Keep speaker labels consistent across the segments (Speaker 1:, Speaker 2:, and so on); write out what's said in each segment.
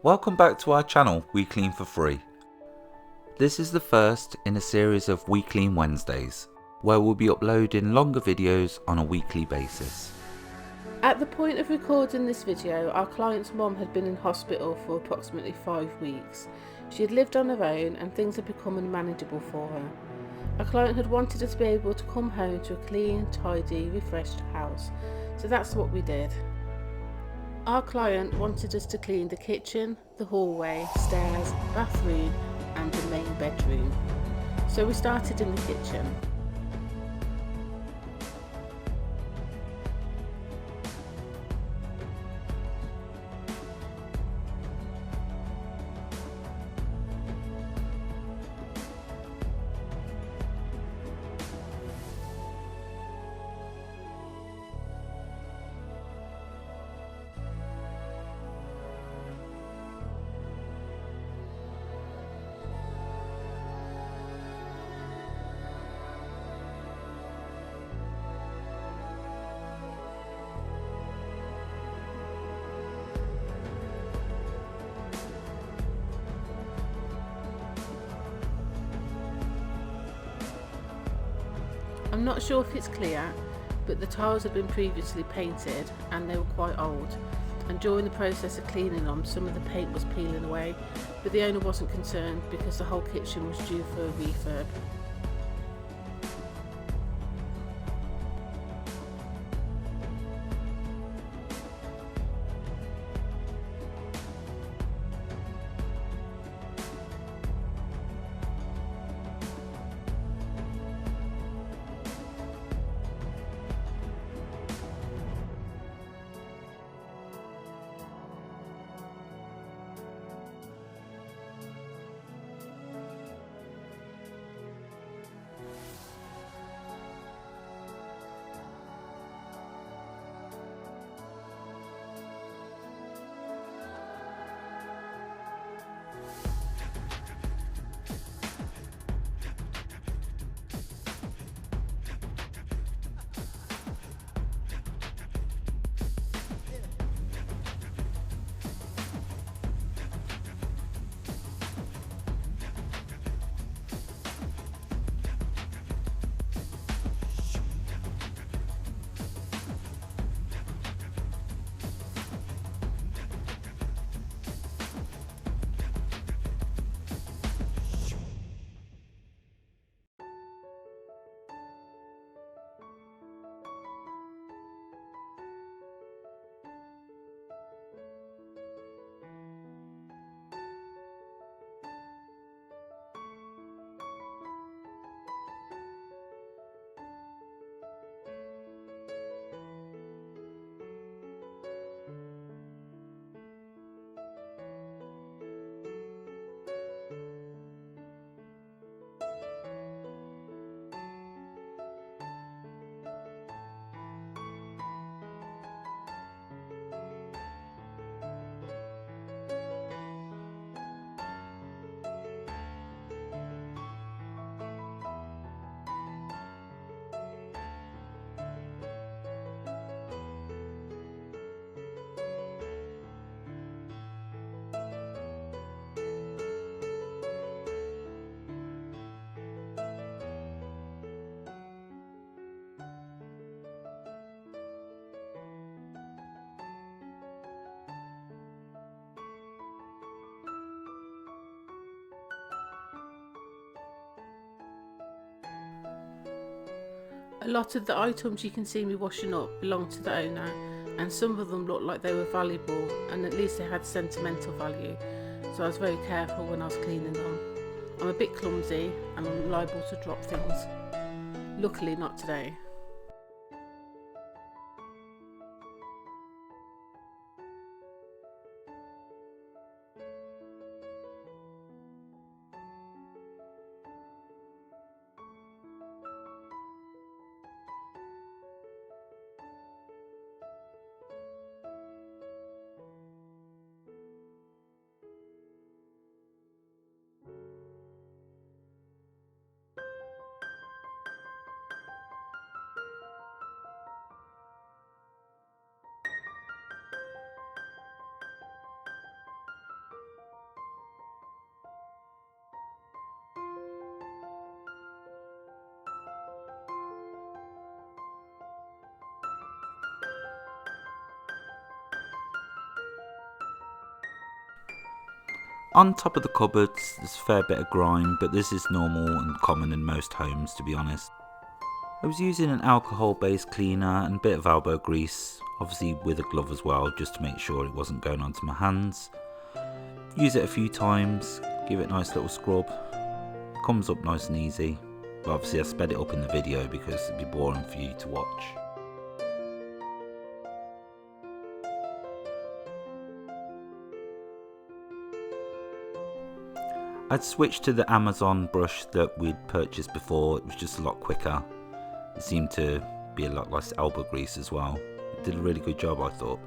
Speaker 1: Welcome back to our channel, We Clean for Free. This is the first in a series of We Clean Wednesdays, where we'll be uploading longer videos on a weekly basis.
Speaker 2: At the point of recording this video, our client's mum had been in hospital for approximately 5 weeks. She had lived on her own and things had become unmanageable for her. Our client had wanted us to be able to come home to a clean, tidy, refreshed house, so that's what we did. Our client wanted us to clean the kitchen, the hallway, stairs, bathroom and the main bedroom. So we started in the kitchen. I'm not sure if it's clear, but the tiles had been previously painted and they were quite old, and during the process of cleaning them some of the paint was peeling away, but the owner wasn't concerned because the whole kitchen was due for a refurb. A lot of the items you can see me washing up belong to the owner, and some of them looked like they were valuable and at least they had sentimental value, so I was very careful when I was cleaning them. I'm a bit clumsy and I'm liable to drop things. Luckily not today.
Speaker 1: On top of the cupboards there's a fair bit of grime, but this is normal and common in most homes, to be honest. I was using an alcohol based cleaner and a bit of elbow grease, obviously with a glove as well, just to make sure it wasn't going onto my hands. Use it a few times, give it a nice little scrub. Comes up nice and easy, but obviously I sped it up in the video because it'd be boring for you to watch. I'd switched to the Amazon brush that we'd purchased before. It was just a lot quicker. It seemed to be a lot less elbow grease as well. It did a really good job, I thought.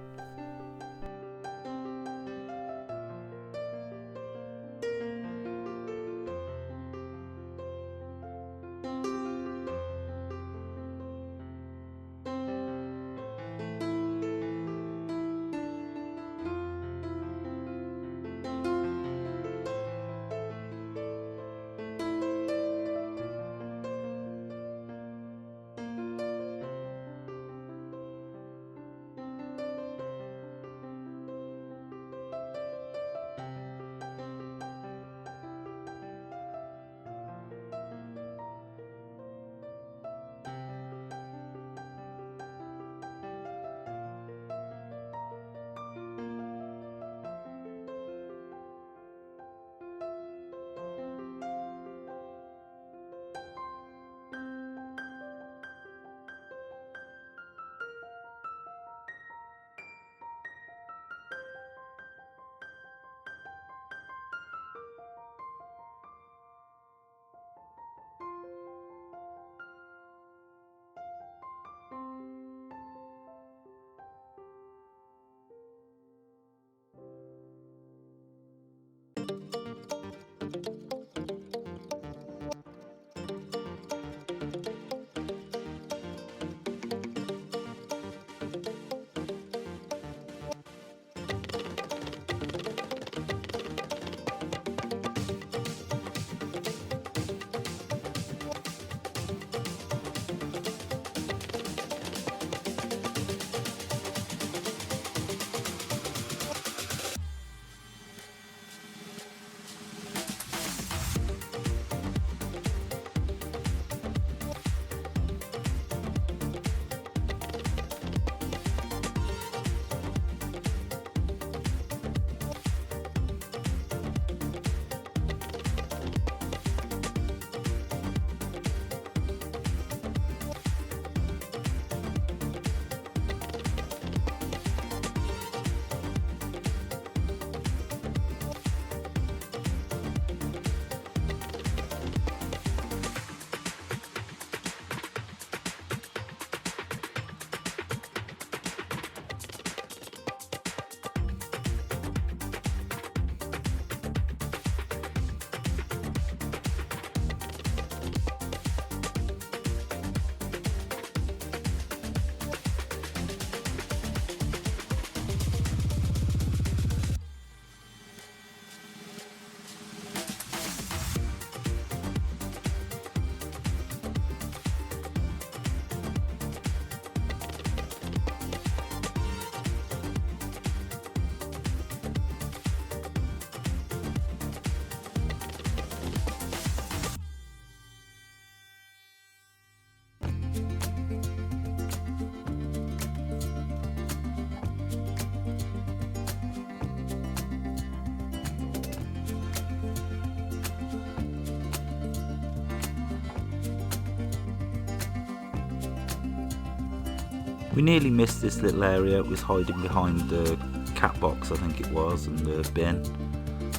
Speaker 1: We nearly missed this little area. It was hiding behind the cat box, I think it was, and the bin.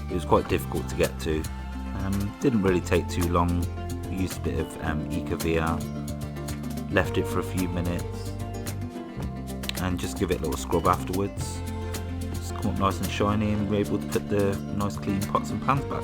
Speaker 1: It was quite difficult to get to. Didn't really take too long. We used a bit of Ecavia, left it for a few minutes, and just give it a little scrub afterwards. It's come up nice and shiny, and we're able to put the nice clean pots and pans back.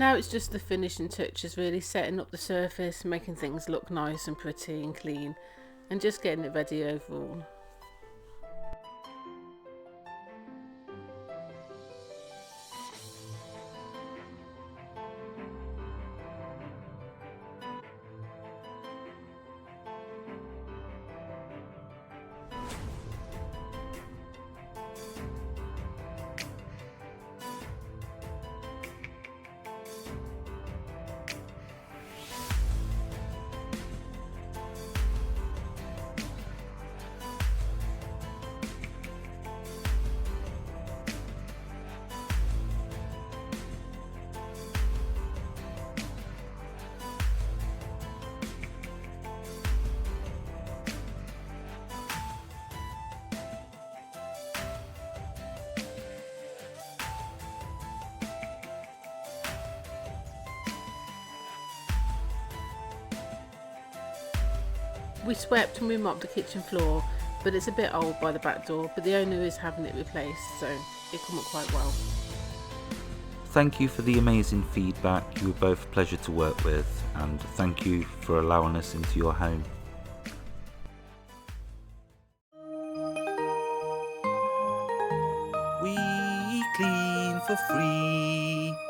Speaker 2: Now it's just the finishing touches, really setting up the surface, making things look nice and pretty and clean, and just getting it ready overall. We swept and we mopped the kitchen floor, but it's a bit old by the back door, but the owner is having it replaced, so it come up quite well.
Speaker 1: Thank you for the amazing feedback. You were both a pleasure to work with, and thank you for allowing us into your home. We clean for free.